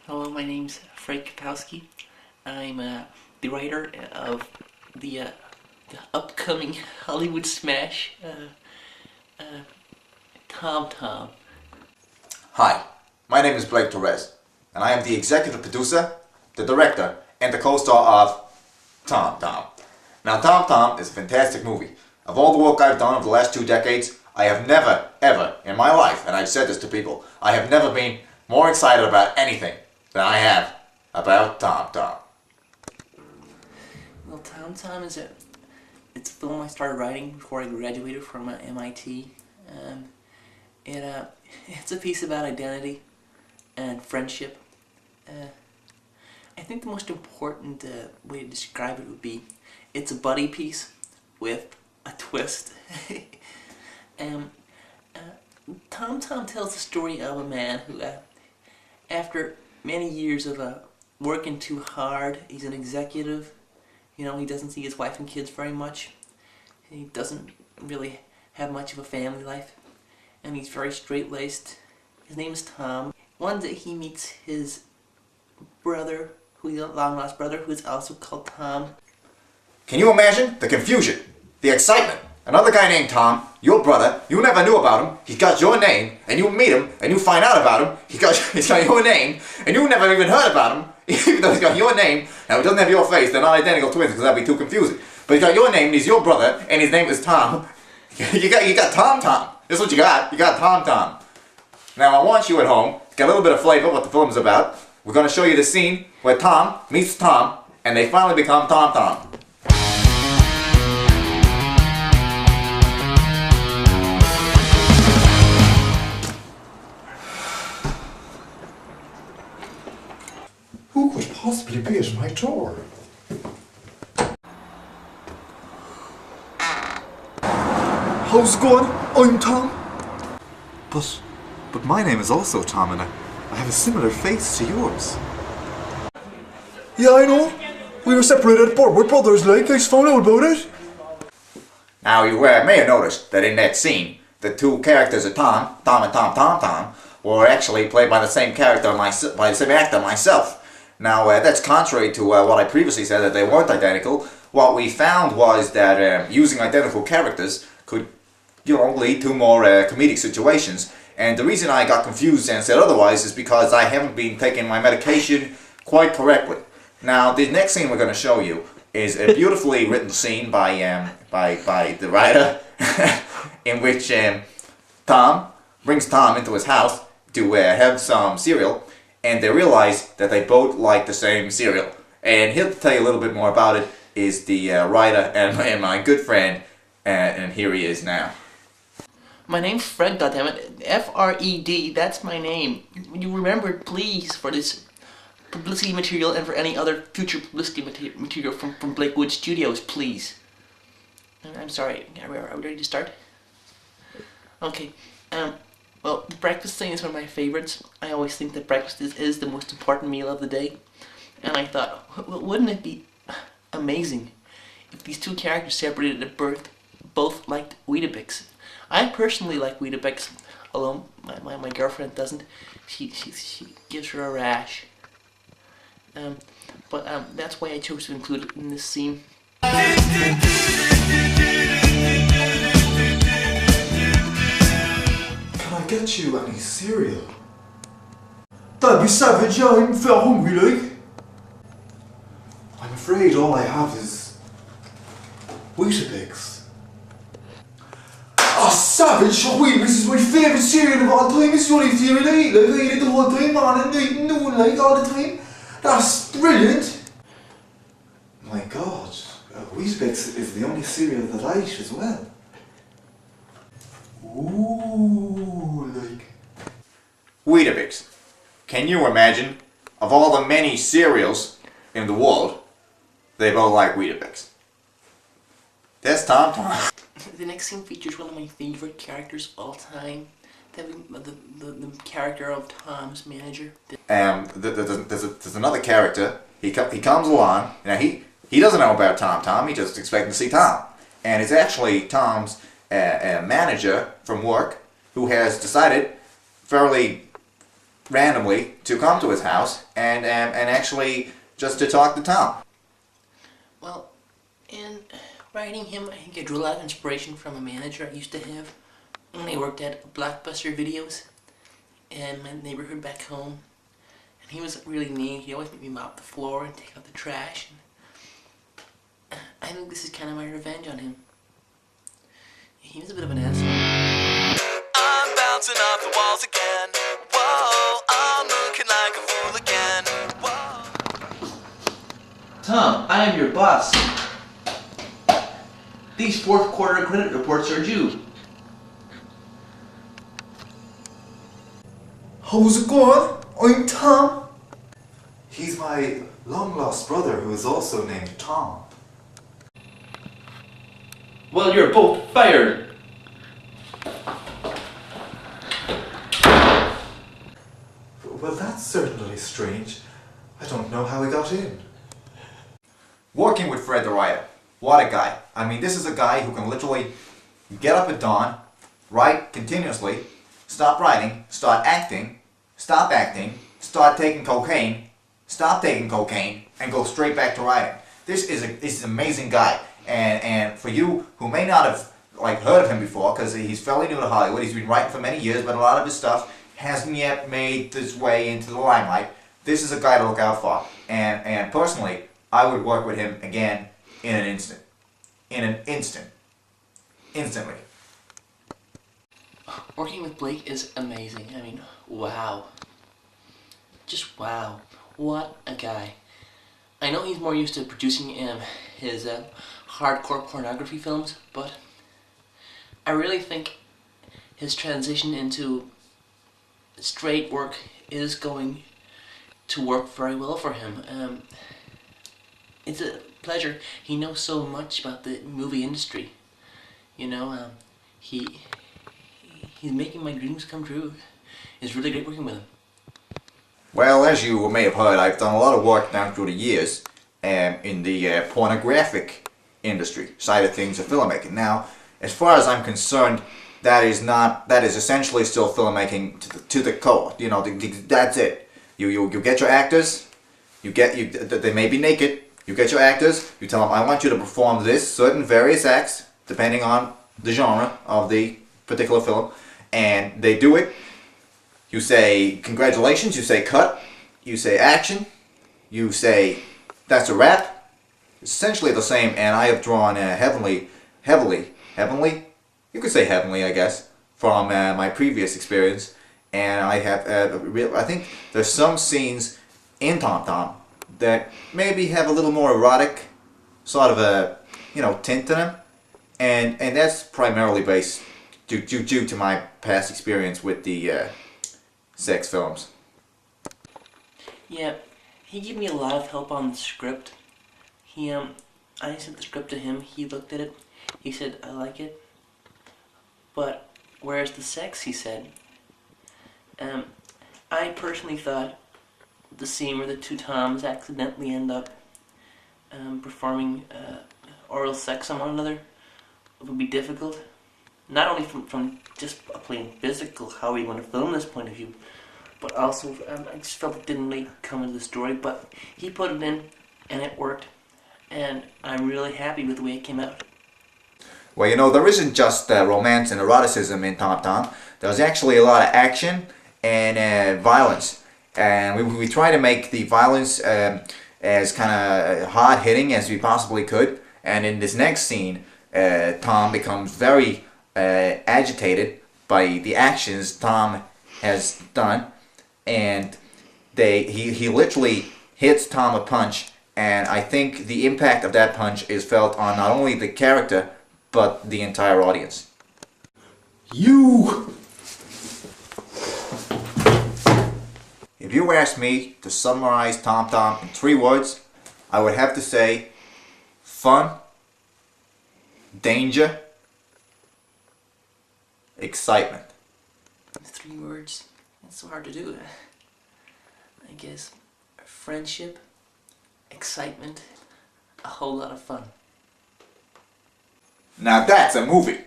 Hello, my name's Fred Kuplowski. I'm the writer of the upcoming Hollywood smash, Tom. Hi, my name is Blake Torrez, and I am the executive producer, the director, and the co-star of Tom. Now, Tom is a fantastic movie. Of all the work I've done over the last 2 decades, I have never, ever in my life, and I've said this to people, I have never been more excited about anything than I have about Tom. Well, Tom is it's a film I started writing before I graduated from MIT. It's a piece about identity and friendship. I think the most important way to describe it would be it's a buddy piece with a twist. Tom tells the story of a man who, after many years of working too hard, he's an executive. You know, he doesn't see his wife and kids very much. He doesn't really have much of a family life. And he's very straight-laced. His name is Tom. One day he meets his brother, who's a long-lost brother, who is also called Tom. Can you imagine the confusion, the excitement? Another guy named Tom, your brother, you never knew about him, he's got your name, and you meet him, and you find out about him, he's got your name, and you never even heard about him, even though he's got your name. Now he doesn't have your face, they're not identical twins because that'd be too confusing. But he's got your name, and he's your brother, and his name is Tom. You got Tom. This is what you got Tom. Now I want you at home to get a little bit of flavor of what the film's about. We're going to show you the scene where Tom meets Tom, and they finally become Tom. Who could possibly be at my door? How's it going? I'm Tom. But my name is also Tom, and I have a similar face to yours. Yeah, I know. We were separated at birth. We're brothers, like. I just found out about it. Now you may have noticed that in that scene, the two characters of Tom and Tom, were actually played by the same character, by the same actor, myself. Now that's contrary to what I previously said, that they weren't identical. What we found was that using identical characters could, lead to more comedic situations. And the reason I got confused and said otherwise is because I haven't been taking my medication quite correctly. Now the next scene we're going to show you is a beautifully written scene by the writer, in which Tom brings Tom into his house to have some cereal. And they realize that they both like the same cereal. And here to tell you a little bit more about it is the writer and my good friend, and here he is now. My name's Fred, goddammit. F-R-E-D, that's my name. You remember it, please, for this publicity material and for any other future publicity material from Blakewood Studios, please. I'm sorry, are we ready to start? Okay, well, the breakfast thing is one of my favorites. I always think that breakfast is the most important meal of the day. And I thought, wouldn't it be amazing if these two characters separated at birth both liked Weetabix? I personally like Weetabix, although my girlfriend doesn't. She gives her a rash. But that's why I chose to include it in this scene. Can I get you any cereal? That'd be savage, yeah, I'm fair hungry, like. I'm afraid all I have is Weetabix. Oh, savage! Weetabix is my favourite cereal of all time. It's the only cereal I eat. Like, I eat it the whole time, morning, night, and noon, like, all the time. That's brilliant! My God, Weetabix is the only cereal that I eat as well. Ooh, like... Weetabix. Can you imagine, of all the many cereals in the world, they both like Weetabix? That's Tom. The next scene features one of my favorite characters of all time. The character of Tom's manager. There's another character. He comes along. Now he doesn't know about Tom. He just expecting to see Tom, and it's actually Tom's manager from work who has decided fairly randomly to come to his house and actually just to talk to Tom. Well, in writing him, I think I drew a lot of inspiration from a manager I used to have when I worked at Blockbuster Videos in my neighborhood back home. And he was really mean. He always made me mop the floor and take out the trash. And I think this is kind of my revenge on him. He was a bit of an asshole. I'm bouncing off the walls again. Whoa, I'm looking like a fool again. Whoa. Tom, I am your boss. These fourth quarter credit reports are due. How's it going? I'm Tom. He's my long-lost brother who is also named Tom. Well, you're both fired. Well, that's certainly strange. I don't know how he got in. Working with Fred the writer, what a guy. I mean, this is a guy who can literally get up at dawn, write continuously, stop writing, start acting, stop acting, start taking cocaine, stop taking cocaine, and go straight back to writing. This is an amazing guy. And for you who may not have heard of him before, because he's fairly new to Hollywood, he's been writing for many years, but a lot of his stuff hasn't yet made this way into the limelight. This is a guy to look out for. And personally, I would work with him again in an instant. Instantly. Working with Blake is amazing. I mean, wow. Just wow. What a guy. I know he's more used to producing his hardcore pornography films, but I really think his transition into straight work is going to work very well for him. It's a pleasure. He knows so much about the movie industry. You know, he's making my dreams come true. It's really great working with him. Well, as you may have heard, I've done a lot of work down through the years in the pornographic industry side of things of filmmaking. Now, as far as I'm concerned, that is essentially still filmmaking to the core. You know, that's it. You get your actors, they may be naked. You get your actors, you tell them, I want you to perform this certain various acts, depending on the genre of the particular film, and they do it. You say, congratulations, you say cut, you say action, you say, that's a wrap. It's essentially the same, and I have drawn heavily, you could say heavenly, I guess, from my previous experience, and I have, I think there's some scenes in Tom that maybe have a little more erotic sort of a, tint to them, and that's primarily based due to my past experience with the sex films. Yeah, he gave me a lot of help on the script. I sent the script to him, he looked at it, he said, I like it, but where's the sex, he said. I personally thought the scene where the two Toms accidentally end up performing oral sex on one another would be difficult. Not only from just a plain physical, how are we going to film this point of view, but also I just felt it didn't really come into the story, but he put it in and it worked, and I'm really happy with the way it came out. Well, there isn't just romance and eroticism in Tom. There's actually a lot of action and violence. And we try to make the violence as kind of hard-hitting as we possibly could. And in this next scene, Tom becomes very agitated by the actions Tom has done. And he literally hits Tom a punch. And I think the impact of that punch is felt on not only the character, but the entire audience. You! If you asked me to summarize Tom in 3 words, I would have to say fun, danger, excitement. 3 words? That's so hard to do. I guess friendship, excitement, a whole lot of fun. Now that's a movie.